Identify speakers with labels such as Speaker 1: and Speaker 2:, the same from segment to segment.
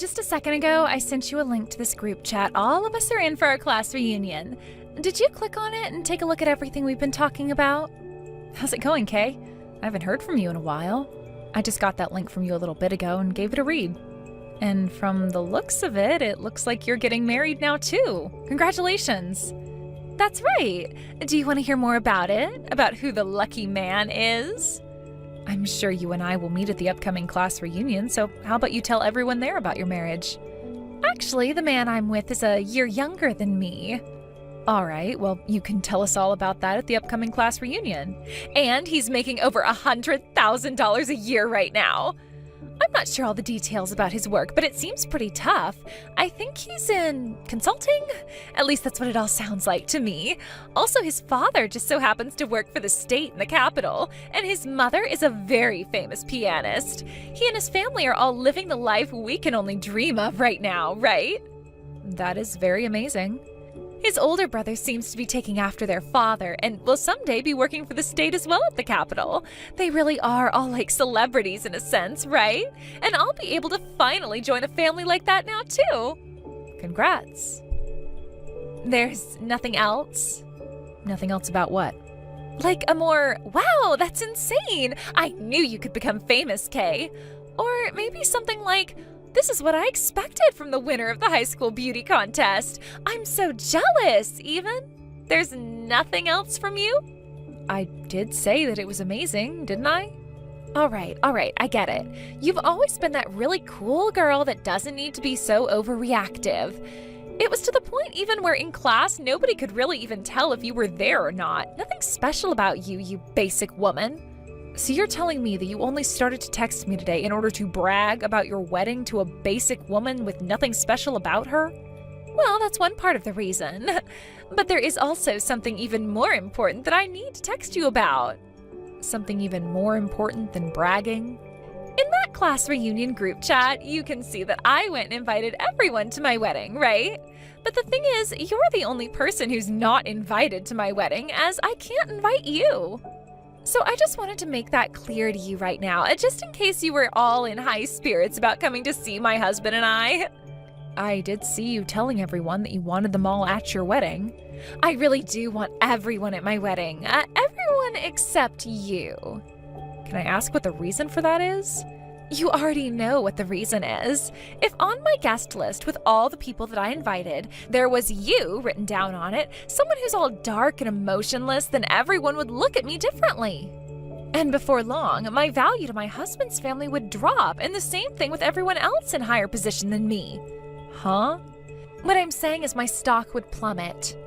Speaker 1: just a second ago, I sent you a link to this group chat. All of us are in for our class reunion. Did you click on it and take a look at everything we've been talking about? How's it going, Kay? I haven't heard from you in a while. I just got that link from you a little bit ago and gave it a read. And from the looks of it, it looks like you're getting married now too. Congratulations. That's right. Do you want to hear more about it? About who the lucky man is? I'm sure you and I will meet at the upcoming class reunion, so how about you tell everyone there about your marriage? Actually, the man I'm with is a year younger than me. All right, well, you can tell us all about that at the upcoming class reunion. And he's making over $100,000 a year right now. I'm not sure all the details about his work, but it seems pretty tough. I think he's in consulting? At least that's what it all sounds like to me. Also, his father just so happens to work for the state in the capital, and his mother is a very famous pianist. He and his family are all living the life we can only dream of right now, right? That is very amazing. His older brother seems to be taking after their father and will someday be working for the state as well at the capital. They really are all like celebrities in a sense, right? And I'll be able to finally join a family like that now too. Congrats. There's nothing else? Nothing else about what? Like a more, wow, that's insane. I knew you could become famous, Kay. Or maybe something like, this is what I expected from the winner of the high school beauty contest. I'm so jealous, even. There's nothing else from you? I did say that it was amazing, didn't I? All right, I get it. You've always been that really cool girl that doesn't need to be so overreactive. It was to the point even where in class, nobody could really even tell if you were there or not. Nothing special about you, you basic woman. So you're telling me that you only started to text me today in order to brag about your wedding to a basic woman with nothing special about her? Well, that's one part of the reason. But there is also something even more important that I need to text you about. Something even more important than bragging? In that class reunion group chat, you can see that I went and invited everyone to my wedding, right? But the thing is, you're the only person who's not invited to my wedding, as I can't invite you. So I just wanted to make that clear to you right now, just in case you were all in high spirits about coming to see my husband and I. I did see you telling everyone that you wanted them all at your wedding. I really do want everyone at my wedding. Everyone except you. Can I ask what the reason for that is? You already know what the reason is. If on my guest list with all the people that I invited, there was you written down on it, someone who's all dark and emotionless, then everyone would look at me differently. And before long, my value to my husband's family would drop, and the same thing with everyone else in higher position than me. Huh? What I'm saying is my stock would plummet.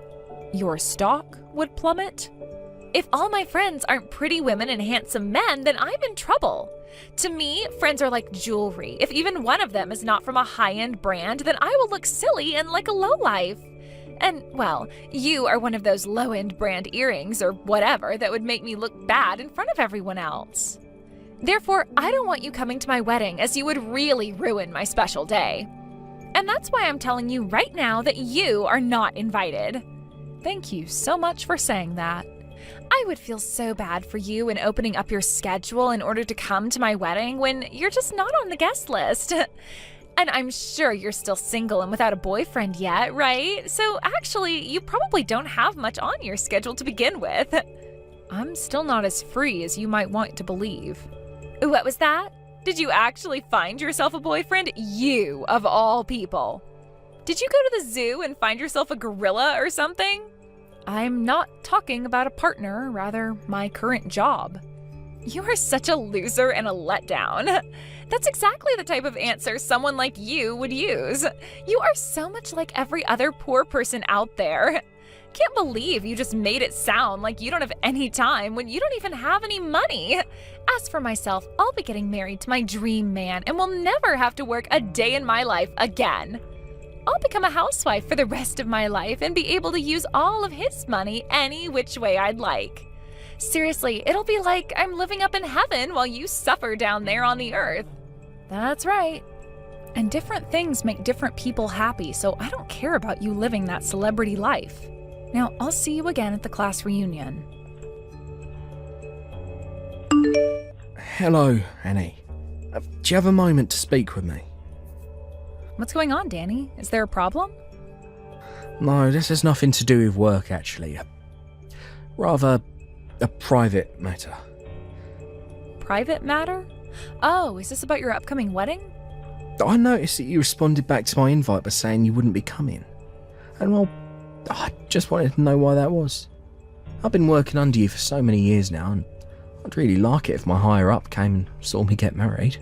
Speaker 1: Your stock would plummet? If all my friends aren't pretty women and handsome men, then I'm in trouble. To me, friends are like jewelry. If even one of them is not from a high-end brand, then I will look silly and like a lowlife. And, well, you are one of those low-end brand earrings or whatever that would make me look bad in front of everyone else. Therefore, I don't want you coming to my wedding, as you would really ruin my special day. And that's why I'm telling you right now that you are not invited. Thank you so much for saying that. I would feel so bad for you in opening up your schedule in order to come to my wedding when you're just not on the guest list. And I'm sure you're still single and without a boyfriend yet, right? So actually, you probably don't have much on your schedule to begin with. I'm still not as free as you might want to believe. What was that? Did you actually find yourself a boyfriend? You, of all people. Did you go to the zoo and find yourself a gorilla or something? I'm not talking about a partner, rather my current job. You are such a loser and a letdown. That's exactly the type of answer someone like you would use. You are so much like every other poor person out there. Can't believe you just made it sound like you don't have any time when you don't even have any money. As for myself, I'll be getting married to my dream man and will never have to work a day in my life again. I'll become a housewife for the rest of my life and be able to use all of his money any which way I'd like. Seriously, it'll be like I'm living up in heaven while you suffer down there on the earth. That's right. And different things make different people happy, so I don't care about you living that celebrity life. Now, I'll see you again at the class reunion.
Speaker 2: Hello, Annie. Do you have a moment to speak with me?
Speaker 1: What's going on, Danny? Is there a problem?
Speaker 2: No, this has nothing to do with work, actually. Rather, a private matter.
Speaker 1: Private matter? Oh, is this about your upcoming wedding?
Speaker 2: I noticed that you responded back to my invite by saying you wouldn't be coming. And well, I just wanted to know why that was. I've been working under you for so many years now, and I'd really like it if my higher up came and saw me get married.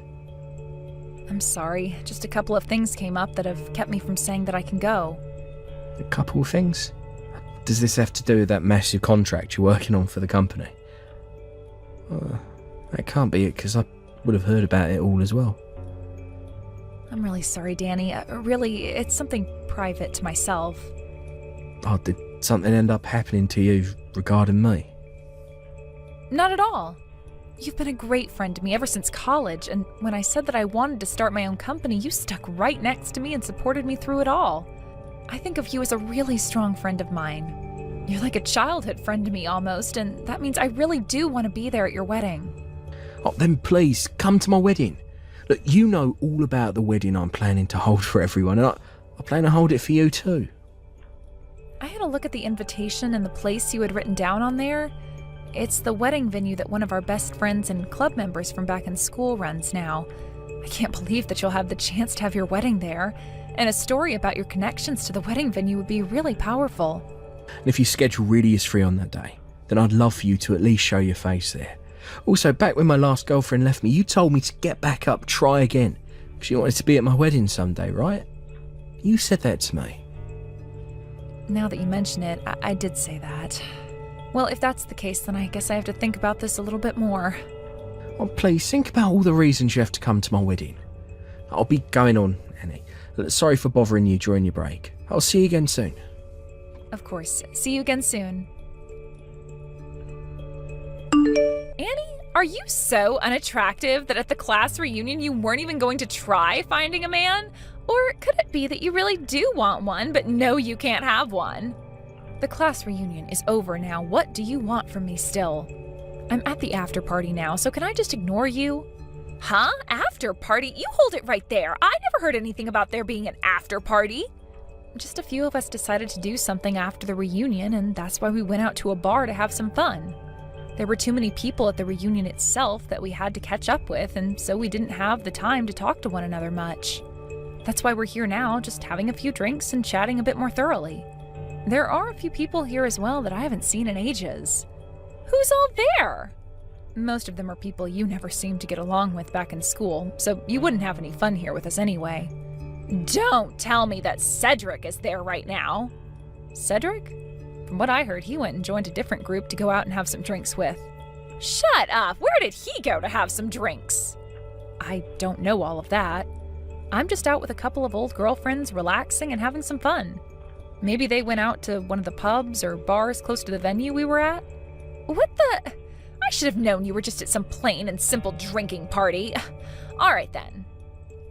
Speaker 1: I'm sorry, just a couple of things came up that have kept me from saying that I can go.
Speaker 2: A couple of things? Does this have to do with that massive contract you're working on for the company? That can't be it, because I would have heard about it all as well.
Speaker 1: I'm really sorry, Danny. Really, it's something private to myself.
Speaker 2: Oh, did something end up happening to you regarding me?
Speaker 1: Not at all. You've been a great friend to me ever since college, and when I said that I wanted to start my own company, you stuck right next to me and supported me through it all. I think of you as a really strong friend of mine. You're like a childhood friend to me almost, and that means I really do want to be there at your wedding.
Speaker 2: Oh, then please, come to my wedding. Look, you know all about the wedding I'm planning to hold for everyone, and I plan to hold it for you too.
Speaker 1: I had a look at the invitation and the place you had written down on there. It's the wedding venue that one of our best friends and club members from back in school runs now. I can't believe that you'll have the chance to have your wedding there, and a story about your connections to the wedding venue would be really powerful.
Speaker 2: And if your schedule really is free on that day, then I'd love for you to at least show your face there. Also, back when my last girlfriend left me, you told me to get back up, try again, because you wanted to be at my wedding someday, right? You said that to me.
Speaker 1: Now that you mention it, I did say that. Well, if that's the case, then I guess I have to think about this a little bit more.
Speaker 2: Oh, please, think about all the reasons you have to come to my wedding. I'll be going on, Annie. Sorry for bothering you during your break. I'll see you again soon.
Speaker 1: Of course. See you again soon. Annie, are you so unattractive that at the class reunion you weren't even going to try finding a man? Or could it be that you really do want one, but know you can't have one? The class reunion is over now. What do you want from me still? I'm at the after party now, so can I just ignore you? Huh? After party? You hold it right there. I never heard anything about there being an after party. Just a few of us decided to do something after the reunion, and that's why we went out to a bar to have some fun. There were too many people at the reunion itself that we had to catch up with, and so we didn't have the time to talk to one another much. That's why we're here now, just having a few drinks and chatting a bit more thoroughly. There are a few people here as well that I haven't seen in ages. Who's all there? Most of them are people you never seemed to get along with back in school, so you wouldn't have any fun here with us anyway. Don't tell me that Cedric is there right now. Cedric? From what I heard, he went and joined a different group to go out and have some drinks with. Shut up! Where did he go to have some drinks? I don't know all of that. I'm just out with a couple of old girlfriends relaxing and having some fun. Maybe they went out to one of the pubs or bars close to the venue we were at. What the? I should have known you were just at some plain and simple drinking party. All right then.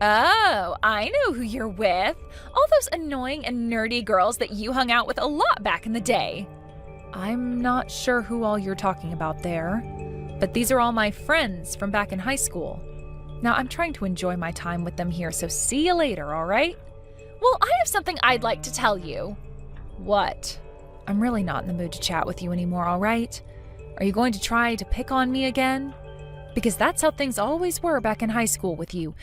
Speaker 1: Oh, I know who you're with. All those annoying and nerdy girls that you hung out with a lot back in the day. I'm not sure who all you're talking about there, but these are all my friends from back in high school. Now, I'm trying to enjoy my time with them here, so see you later, all right? Well, I have something I'd like to tell you. What? I'm really not in the mood to chat with you anymore, all right? Are you going to try to pick on me again? Because that's how things always were back in high school with you.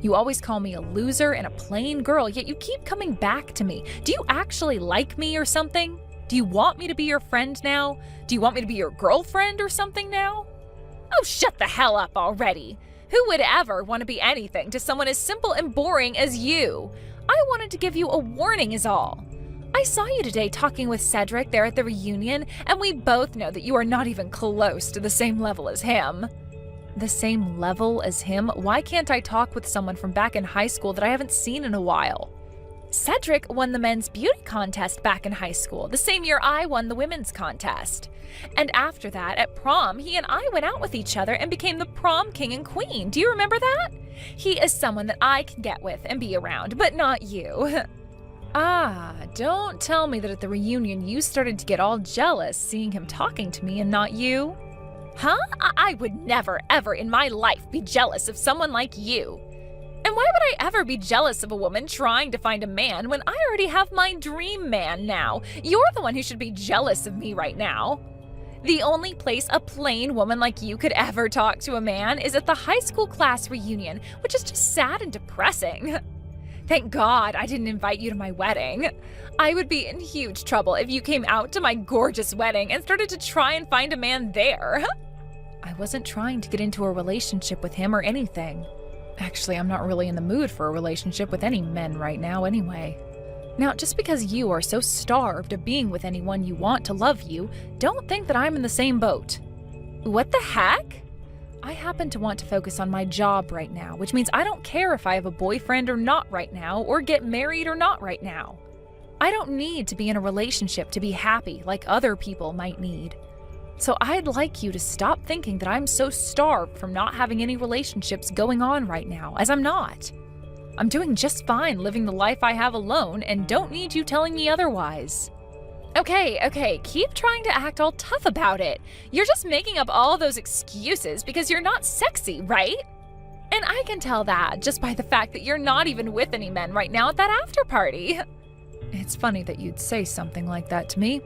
Speaker 1: You always call me a loser and a plain girl, yet you keep coming back to me. Do you actually like me or something? Do you want me to be your friend now? Do you want me to be your girlfriend or something now? Oh, shut the hell up already. Who would ever want to be anything to someone as simple and boring as you? I wanted to give you a warning is all. I saw you today talking with Cedric there at the reunion, and we both know that you are not even close to the same level as him. The same level as him? Why can't I talk with someone from back in high school that I haven't seen in a while? Cedric won the men's beauty contest back in high school, the same year I won the women's contest. And after that, at prom, he and I went out with each other and became the prom king and queen. Do you remember that? He is someone that I can get with and be around, but not you. Ah, don't tell me that at the reunion you started to get all jealous seeing him talking to me and not you. Huh? I would never, ever in my life be jealous of someone like you. And why would I ever be jealous of a woman trying to find a man when I already have my dream man now? You're the one who should be jealous of me right now. The only place a plain woman like you could ever talk to a man is at the high school class reunion, which is just sad and depressing. Thank God I didn't invite you to my wedding. I would be in huge trouble if you came out to my gorgeous wedding and started to try and find a man there. I wasn't trying to get into a relationship with him or anything. Actually, I'm not really in the mood for a relationship with any men right now anyway. Now, just because you are so starved of being with anyone you want to love you, don't think that I'm in the same boat. What the heck? I happen to want to focus on my job right now, which means I don't care if I have a boyfriend or not right now, or get married or not right now. I don't need to be in a relationship to be happy like other people might need. So I'd like you to stop thinking that I'm so starved from not having any relationships going on right now, as I'm not. I'm doing just fine living the life I have alone and don't need you telling me otherwise. Okay, keep trying to act all tough about it. You're just making up all those excuses because you're not sexy, right? And I can tell that just by the fact that you're not even with any men right now at that after party. It's funny that you'd say something like that to me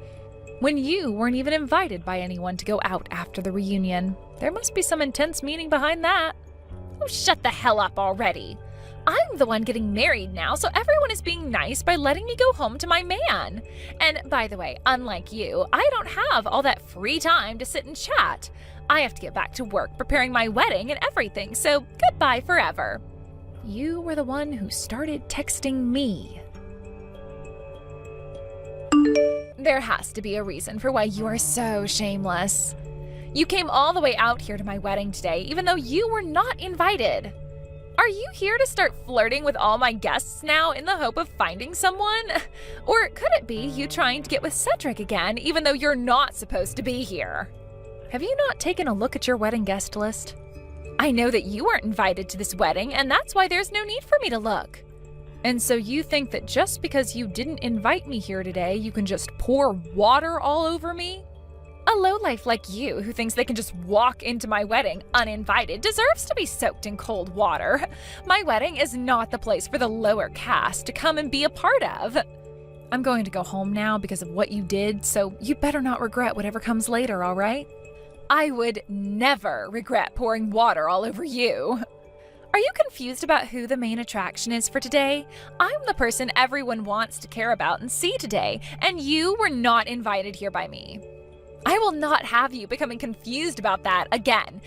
Speaker 1: when you weren't even invited by anyone to go out after the reunion. There must be some intense meaning behind that. Oh, shut the hell up already. I'm the one getting married now, so everyone is being nice by letting me go home to my man. And by the way, unlike you, I don't have all that free time to sit and chat. I have to get back to work preparing my wedding and everything, so goodbye forever. You were the one who started texting me. There has to be a reason for why you are so shameless. You came all the way out here to my wedding today, even though you were not invited. Are you here to start flirting with all my guests now in the hope of finding someone? Or could it be you trying to get with Cedric again, even though you're not supposed to be here? Have you not taken a look at your wedding guest list? I know that you weren't invited to this wedding, and that's why there's no need for me to look. And so you think that just because you didn't invite me here today, you can just pour water all over me? A lowlife like you who thinks they can just walk into my wedding uninvited deserves to be soaked in cold water. My wedding is not the place for the lower caste to come and be a part of. I'm going to go home now because of what you did, so you'd better not regret whatever comes later, all right? I would never regret pouring water all over you. Are you confused about who the main attraction is for today? I'm the person everyone wants to care about and see today, and you were not invited here by me. I will not have you becoming confused about that again.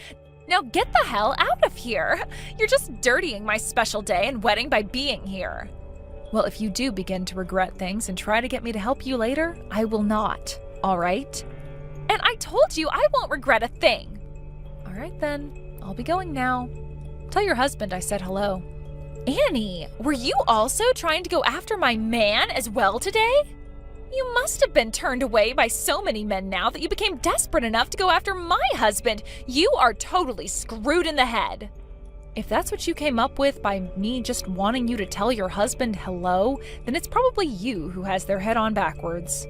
Speaker 1: Now get the hell out of here. You're just dirtying my special day and wedding by being here. Well, if you do begin to regret things and try to get me to help you later, I will not, all right? And I told you I won't regret a thing. All right then, I'll be going now. Tell your husband I said hello. Annie, were you also trying to go after my man as well today? You must have been turned away by so many men now that you became desperate enough to go after my husband. You are totally screwed in the head. If that's what you came up with by me just wanting you to tell your husband hello, then it's probably you who has their head on backwards.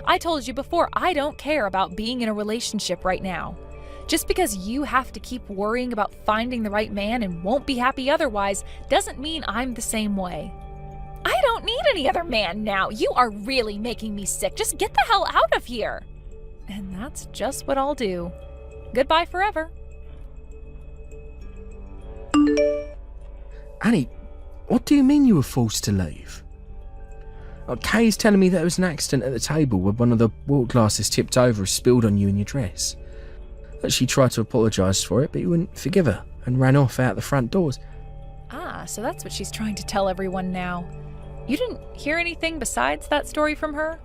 Speaker 1: I told you before, I don't care about being in a relationship right now. Just because you have to keep worrying about finding the right man and won't be happy otherwise doesn't mean I'm the same way. I don't need any other man now. You are really making me sick. Just get the hell out of here. And that's just what I'll do. Goodbye forever.
Speaker 2: Annie, what do you mean you were forced to leave? Kay's telling me that there was an accident at the table where one of the water glasses tipped over and spilled on you and your dress. That she tried to apologise for it, but you wouldn't forgive her and ran off out the front doors.
Speaker 1: Ah, so that's what she's trying to tell everyone now. You didn't hear anything besides that story from her?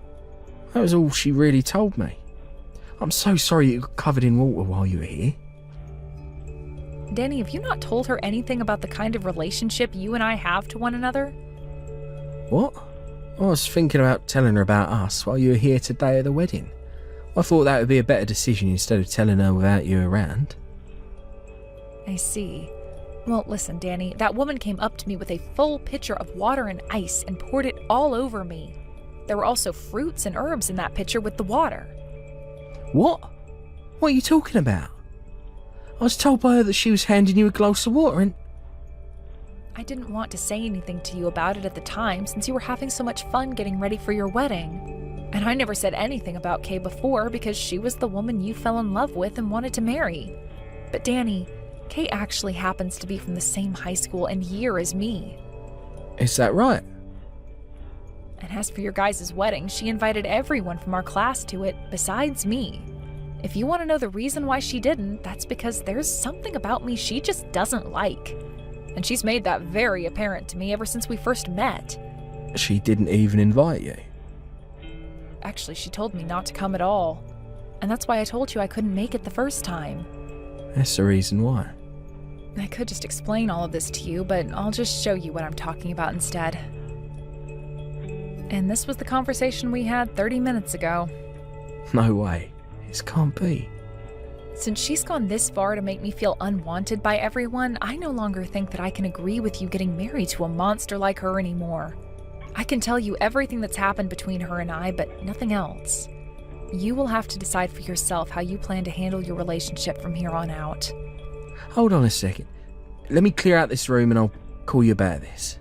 Speaker 2: That was all she really told me. I'm so sorry you got covered in water while you were here.
Speaker 1: Danny, have you not told her anything about the kind of relationship you and I have to one another?
Speaker 2: What? I was thinking about telling her about us while you were here today at the wedding. I thought that would be a better decision instead of telling her without you around.
Speaker 1: I see. Well, listen, Danny, that woman came up to me with a full pitcher of water and ice and poured it all over me. There were also fruits and herbs in that pitcher with the water.
Speaker 2: What? What are you talking about? I was told by her that she was handing you a glass of water and...
Speaker 1: I didn't want to say anything to you about it at the time since you were having so much fun getting ready for your wedding. And I never said anything about Kay before because she was the woman you fell in love with and wanted to marry. But Danny, Kay actually happens to be from the same high school and year as me.
Speaker 2: Is that right?
Speaker 1: And as for your guys' wedding, she invited everyone from our class to it besides me. If you want to know the reason why she didn't, that's because there's something about me she just doesn't like. And she's made that very apparent to me ever since we first met.
Speaker 2: She didn't even invite you?
Speaker 1: Actually, she told me not to come at all. And that's why I told you I couldn't make it the first time.
Speaker 2: That's the reason why.
Speaker 1: I could just explain all of this to you, but I'll just show you what I'm talking about instead. And this was the conversation we had 30 minutes ago.
Speaker 2: No way. This can't be.
Speaker 1: Since she's gone this far to make me feel unwanted by everyone, I no longer think that I can agree with you getting married to a monster like her anymore. I can tell you everything that's happened between her and I, but nothing else. You will have to decide for yourself how you plan to handle your relationship from here on out.
Speaker 2: Hold on a second. Let me clear out this room and I'll call you about this.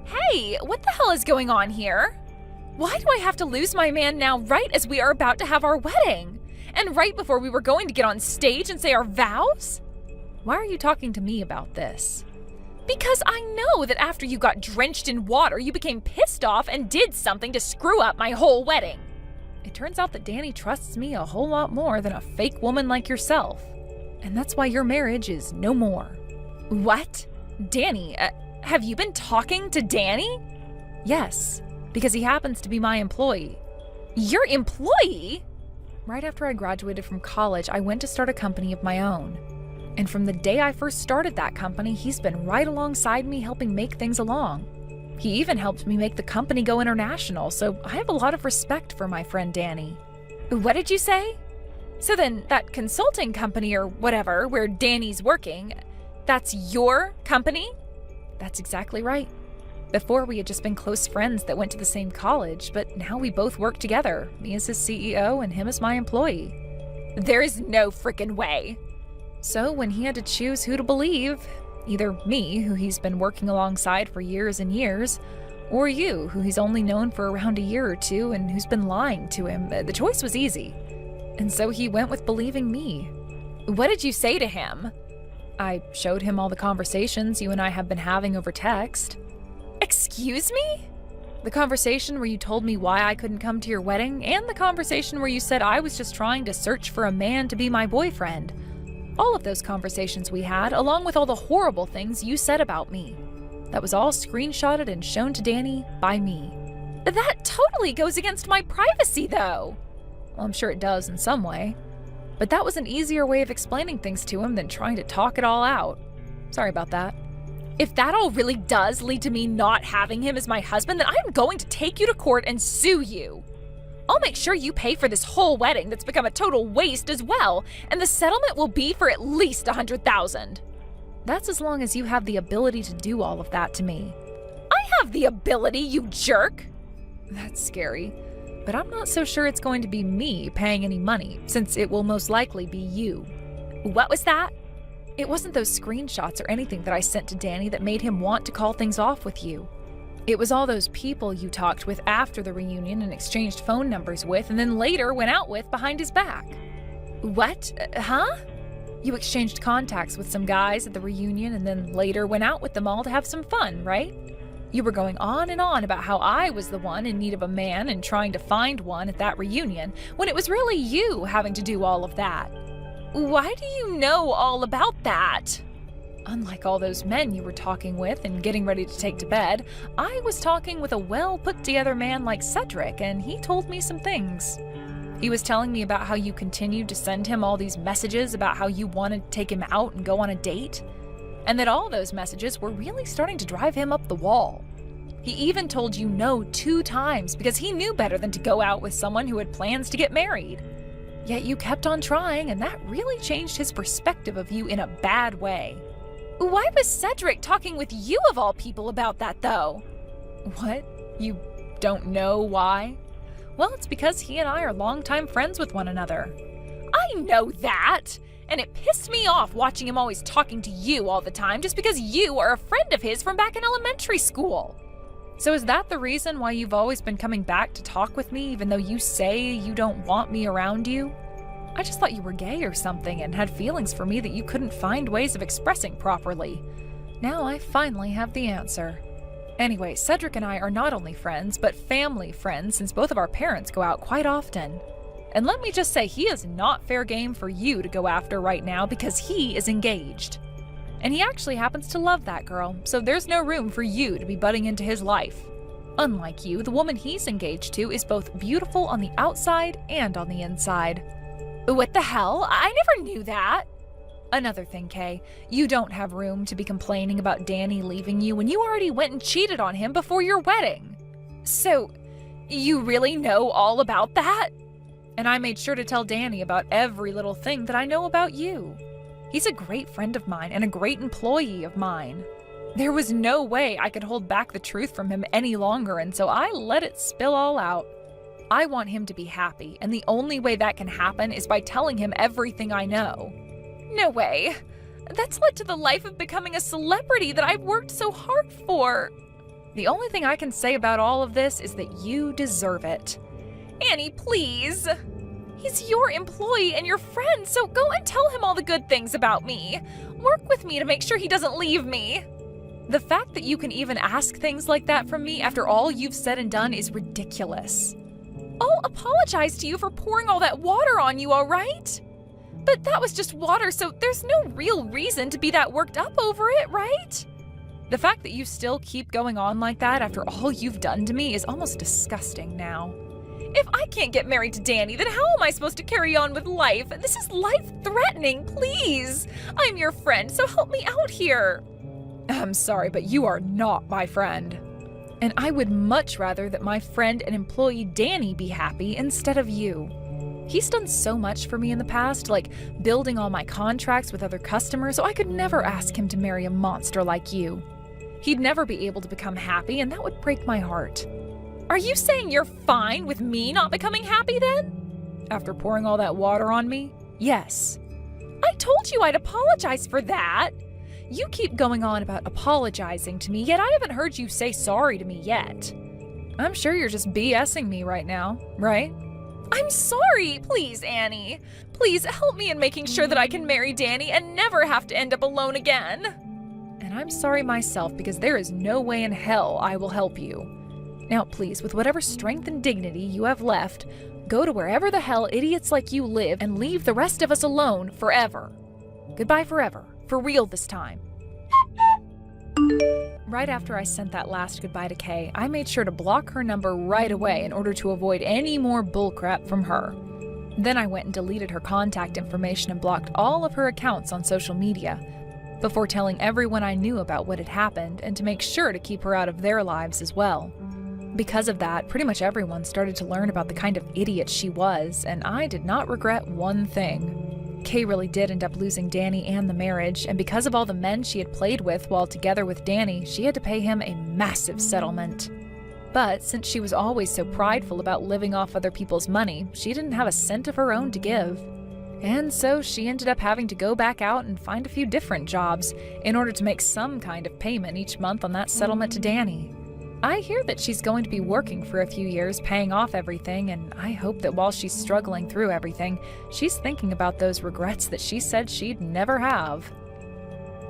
Speaker 1: Hey, what the hell is going on here? Why do I have to lose my man now right as we are about to have our wedding? And right before we were going to get on stage and say our vows? Why are you talking to me about this? Because I know that after you got drenched in water, you became pissed off and did something to screw up my whole wedding. It turns out that Danny trusts me a whole lot more than a fake woman like yourself. And that's why your marriage is no more. What? Danny, have you been talking to Danny? Yes, because he happens to be my employee. Your employee? Right after I graduated from college, I went to start a company of my own. And from the day I first started that company, he's been right alongside me helping make things along. He even helped me make the company go international, so I have a lot of respect for my friend Danny. What did you say? So then, that consulting company or whatever, where Danny's working, that's your company? That's exactly right. Before, we had just been close friends that went to the same college, but now we both work together, me as his CEO and him as my employee. There is no frickin' way. So when he had to choose who to believe, either me, who he's been working alongside for years and years, or you, who he's only known for around a year or two and who's been lying to him, the choice was easy. And so he went with believing me. What did you say to him? I showed him all the conversations you and I have been having over text. Excuse me? The conversation where you told me why I couldn't come to your wedding, and the conversation where you said I was just trying to search for a man to be my boyfriend. All of those conversations we had, along with all the horrible things you said about me. That was all screenshotted and shown to Danny by me. That totally goes against my privacy, though. Well, I'm sure it does in some way. But that was an easier way of explaining things to him than trying to talk it all out. Sorry about that. If that all really does lead to me not having him as my husband, then I'm going to take you to court and sue you. I'll make sure you pay for this whole wedding that's become a total waste as well, and the settlement will be for at least $100,000. That's as long as you have the ability to do all of that to me. I have the ability, you jerk! That's scary, but I'm not so sure it's going to be me paying any money, since it will most likely be you. What was that? It wasn't those screenshots or anything that I sent to Danny that made him want to call things off with you. It was all those people you talked with after the reunion and exchanged phone numbers with and then later went out with behind his back. What? Huh? You exchanged contacts with some guys at the reunion and then later went out with them all to have some fun, right? You were going on and on about how I was the one in need of a man and trying to find one at that reunion when it was really you having to do all of that. Why do you know all about that? Unlike all those men you were talking with and getting ready to take to bed, I was talking with a well-put-together man like Cedric, and he told me some things. He was telling me about how you continued to send him all these messages about how you wanted to take him out and go on a date, and that all those messages were really starting to drive him up the wall. He even told you no 2 times because he knew better than to go out with someone who had plans to get married. Yet you kept on trying, and that really changed his perspective of you in a bad way. Why was Cedric talking with you of all people about that, though? What? You don't know why? Well, it's because he and I are longtime friends with one another. I know that! And it pissed me off watching him always talking to you all the time just because you are a friend of his from back in elementary school. So is that the reason why you've always been coming back to talk with me even though you say you don't want me around you? I just thought you were gay or something and had feelings for me that you couldn't find ways of expressing properly. Now I finally have the answer. Anyway, Cedric and I are not only friends, but family friends since both of our parents go out quite often. And let me just say, he is not fair game for you to go after right now because he is engaged. And he actually happens to love that girl, so there's no room for you to be butting into his life. Unlike you, the woman he's engaged to is both beautiful on the outside and on the inside. What the hell? I never knew that. Another thing, Kay, you don't have room to be complaining about Danny leaving you when you already went and cheated on him before your wedding. So, you really know all about that? And I made sure to tell Danny about every little thing that I know about you. He's a great friend of mine and a great employee of mine. There was no way I could hold back the truth from him any longer, and so I let it spill all out. I want him to be happy, and the only way that can happen is by telling him everything I know. No way. That's led to the life of becoming a celebrity that I've worked so hard for. The only thing I can say about all of this is that you deserve it. Annie, please. He's your employee and your friend, so go and tell him all the good things about me. Work with me to make sure he doesn't leave me. The fact that you can even ask things like that from me after all you've said and done is ridiculous. I'll apologize to you for pouring all that water on you, all right? But that was just water, so there's no real reason to be that worked up over it, right? The fact that you still keep going on like that after all you've done to me is almost disgusting now. If I can't get married to Danny, then how am I supposed to carry on with life? This is life-threatening, please. I'm your friend, so help me out here. I'm sorry, but you are not my friend. And I would much rather that my friend and employee Danny be happy instead of you. He's done so much for me in the past, like building all my contracts with other customers, so I could never ask him to marry a monster like you. He'd never be able to become happy, and that would break my heart. Are you saying you're fine with me not becoming happy then? After pouring all that water on me? Yes. I told you I'd apologize for that. You keep going on about apologizing to me, yet I haven't heard you say sorry to me yet. I'm sure you're just BSing me right now, right? I'm sorry! Please, Annie. Please help me in making sure that I can marry Danny and never have to end up alone again. And I'm sorry myself because there is no way in hell I will help you. Now, please, with whatever strength and dignity you have left, go to wherever the hell idiots like you live and leave the rest of us alone forever. Goodbye forever. For real this time. Right after I sent that last goodbye to Kay, I made sure to block her number right away in order to avoid any more bullcrap from her. Then I went and deleted her contact information and blocked all of her accounts on social media, before telling everyone I knew about what had happened and to make sure to keep her out of their lives as well. Because of that, pretty much everyone started to learn about the kind of idiot she was, and I did not regret one thing. Kay really did end up losing Danny and the marriage, and because of all the men she had played with while together with Danny, she had to pay him a massive settlement. But since she was always so prideful about living off other people's money, she didn't have a cent of her own to give. And so she ended up having to go back out and find a few different jobs in order to make some kind of payment each month on that settlement to Danny. I hear that she's going to be working for a few years, paying off everything, and I hope that while she's struggling through everything, she's thinking about those regrets that she said she'd never have.